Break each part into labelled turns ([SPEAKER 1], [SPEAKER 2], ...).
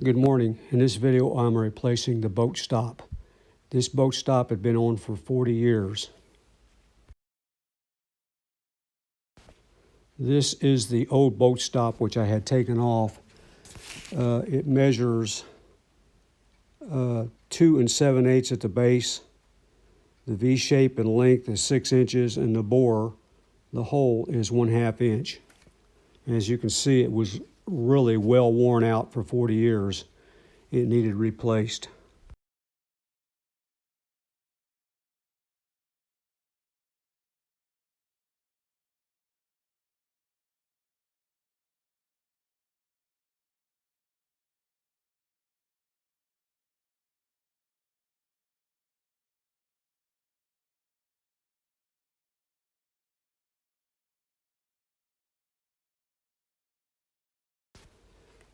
[SPEAKER 1] Good morning. In this video, I'm replacing the boat stop. This boat stop had been on for 40 years. This is the old boat stop, which I had taken off. It measures 2 7/8 at the base. The V shape and length is 6 inches, and the bore, the hole, is 1/2 inch. As you can see, it was really well worn out for 40 years. It needed replaced.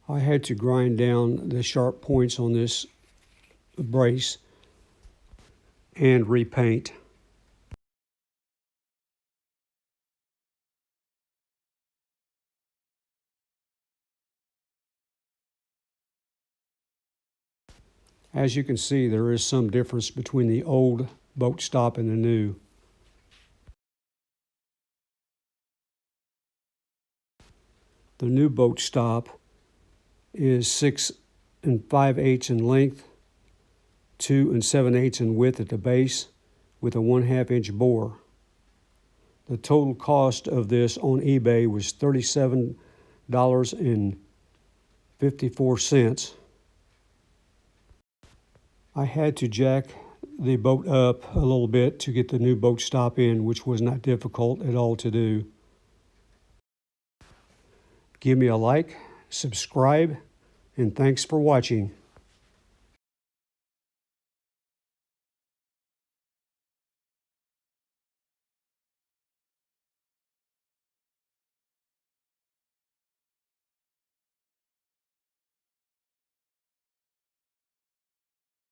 [SPEAKER 1] I had to grind down the sharp points on this brace and repaint. As you can see, there is some difference between the old boat stop and the new. The new boat stop is 6 5/8 in length, 2 7/8 in width at the base, with a 1/2 inch bore. The total cost of this on eBay was $37.54. I had to jack the boat up a little bit to get the new boat stop in, which was not difficult at all to do. Give me a like, subscribe, and thanks for watching.